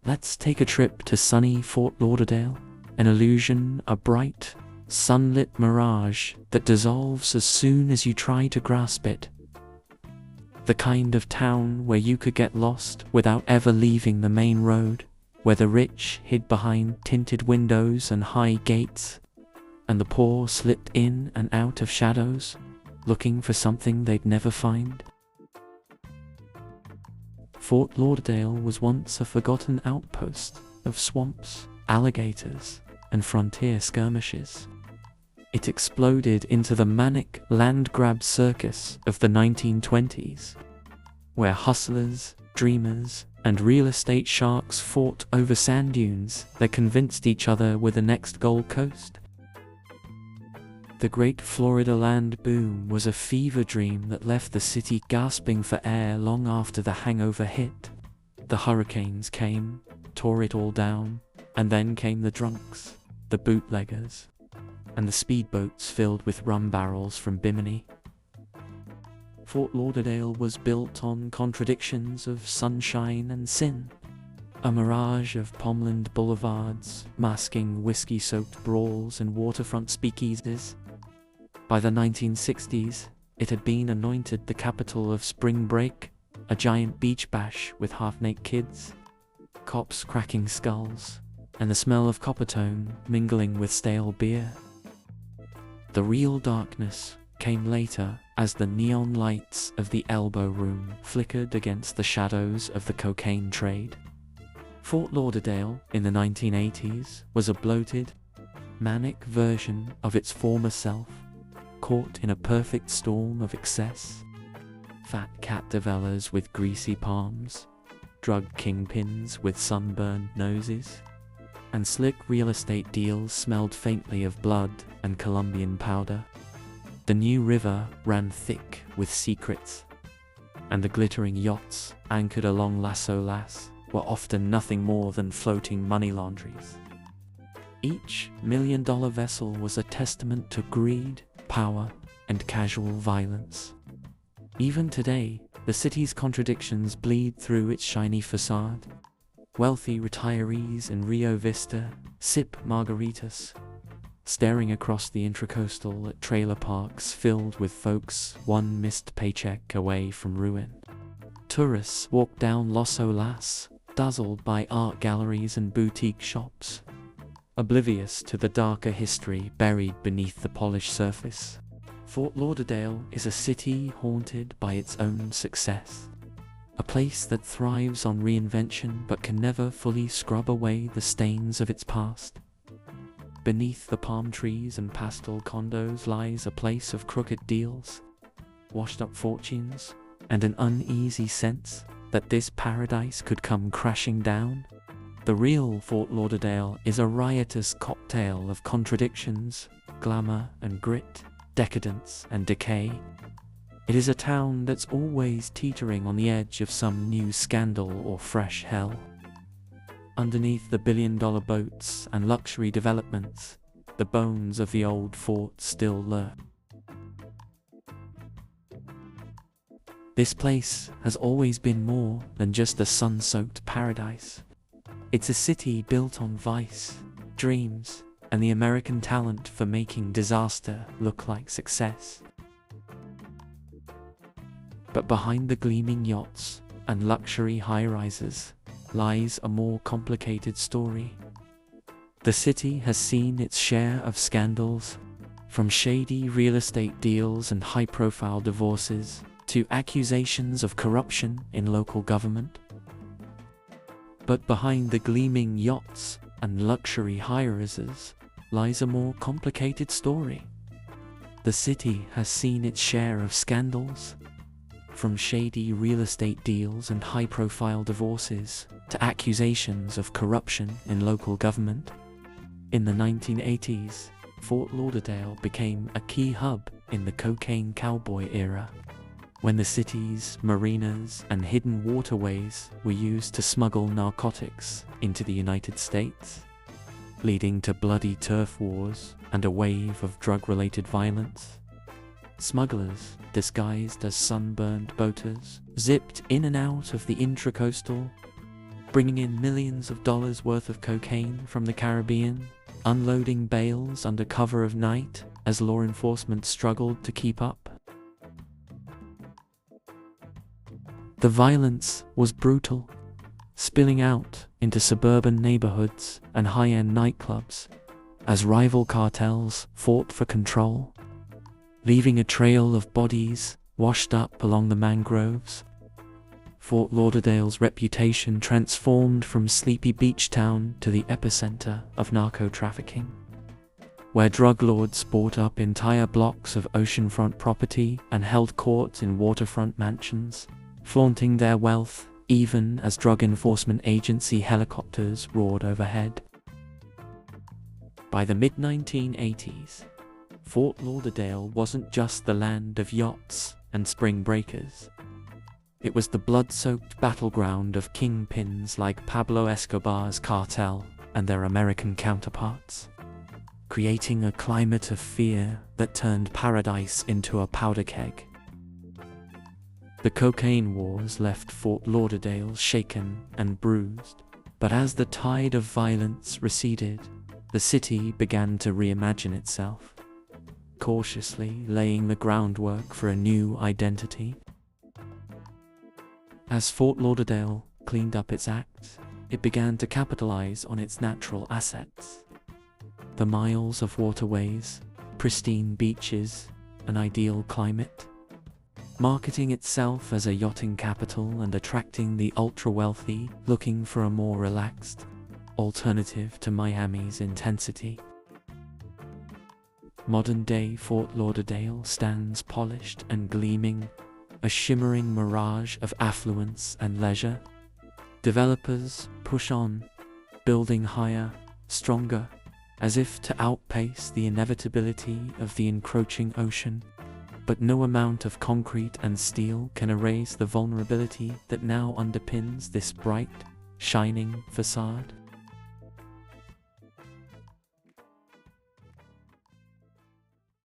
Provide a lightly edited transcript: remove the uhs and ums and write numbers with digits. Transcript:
Let's take a trip to sunny Fort Lauderdale, an illusion, a bright, sunlit mirage that dissolves as soon as you try to grasp it. The kind of town where you could get lost without ever leaving the main road, where the rich hid behind tinted windows and high gates, and the poor slipped in and out of shadows, looking for something they'd never find. Fort Lauderdale was once a forgotten outpost of swamps, alligators, and frontier skirmishes. It exploded into the manic land-grab circus of the 1920s, where hustlers, dreamers, and real estate sharks fought over sand dunes that convinced each other were the next Gold Coast. The great Florida land boom was a fever dream that left the city gasping for air long after the hangover hit. The hurricanes came, tore it all down, and then came the drunks, the bootleggers, and the speedboats filled with rum barrels from Bimini. Fort Lauderdale was built on contradictions of sunshine and sin, a mirage of palmland boulevards masking whiskey-soaked brawls and waterfront speakeasies. By the 1960s, it had been anointed the capital of spring break, a giant beach bash with half-naked kids, cops cracking skulls, and the smell of Coppertone mingling with stale beer. The real darkness came later as the neon lights of the Elbow Room flickered against the shadows of the cocaine trade. Fort Lauderdale in the 1980s was a bloated, manic version of its former self, caught in a perfect storm of excess. Fat cat developers with greasy palms, drug kingpins with sunburned noses, and slick real estate deals smelled faintly of blood and Colombian powder. The New River ran thick with secrets, and the glittering yachts anchored along Lasso Lass were often nothing more than floating money laundries. Each million-dollar vessel was a testament to greed, power, and casual violence. Even today, the city's contradictions bleed through its shiny facade. Wealthy retirees in Rio Vista sip margaritas, staring across the intracoastal at trailer parks filled with folks one missed paycheck away from ruin. Tourists walk down Lasso Lass, dazzled by art galleries and boutique shops, oblivious to the darker history buried beneath the polished surface. Fort Lauderdale is a city haunted by its own success, a place that thrives on reinvention but can never fully scrub away the stains of its past. Beneath the palm trees and pastel condos lies a place of crooked deals, washed-up fortunes, and an uneasy sense that this paradise could come crashing down. The real Fort Lauderdale is a riotous cocktail of contradictions, glamour and grit, decadence and decay. It is a town that's always teetering on the edge of some new scandal or fresh hell. Underneath the billion-dollar boats and luxury developments, the bones of the old fort still lurk. This place has always been more than just a sun-soaked paradise. It's a city built on vice, dreams, and the American talent for making disaster look like success. But behind the gleaming yachts and luxury high-rises lies a more complicated story. The city has seen its share of scandals, from shady real estate deals and high-profile divorces to accusations of corruption in local government. But behind the gleaming yachts and luxury high-rises lies a more complicated story. The city has seen its share of scandals, from shady real estate deals and high-profile divorces to accusations of corruption in local government. In the 1980s, Fort Lauderdale became a key hub in the cocaine cowboy era, when the city's marinas and hidden waterways were used to smuggle narcotics into the United States, leading to bloody turf wars and a wave of drug-related violence. Smugglers, disguised as sunburned boaters, zipped in and out of the intracoastal, bringing in millions of dollars worth of cocaine from the Caribbean, unloading bales under cover of night as law enforcement struggled to keep up. The violence was brutal, spilling out into suburban neighborhoods and high-end nightclubs as rival cartels fought for control, leaving a trail of bodies washed up along the mangroves. Fort Lauderdale's reputation transformed from sleepy beach town to the epicenter of narco-trafficking, where drug lords bought up entire blocks of oceanfront property and held court in waterfront mansions, flaunting their wealth even as drug enforcement agency helicopters roared overhead. By the mid-1980s, Fort Lauderdale wasn't just the land of yachts and spring breakers. It was the blood-soaked battleground of kingpins like Pablo Escobar's cartel and their American counterparts, creating a climate of fear that turned paradise into a powder keg. The cocaine wars left Fort Lauderdale shaken and bruised, but as the tide of violence receded, the city began to reimagine itself, cautiously laying the groundwork for a new identity. As Fort Lauderdale cleaned up its act, it began to capitalize on its natural assets. The miles of waterways, pristine beaches, an ideal climate, marketing itself as a yachting capital and attracting the ultra-wealthy looking for a more relaxed alternative to Miami's intensity. Modern-day Fort Lauderdale stands polished and gleaming, a shimmering mirage of affluence and leisure. Developers push on, building higher, stronger, as if to outpace the inevitability of the encroaching ocean. But no amount of concrete and steel can erase the vulnerability that now underpins this bright, shining facade.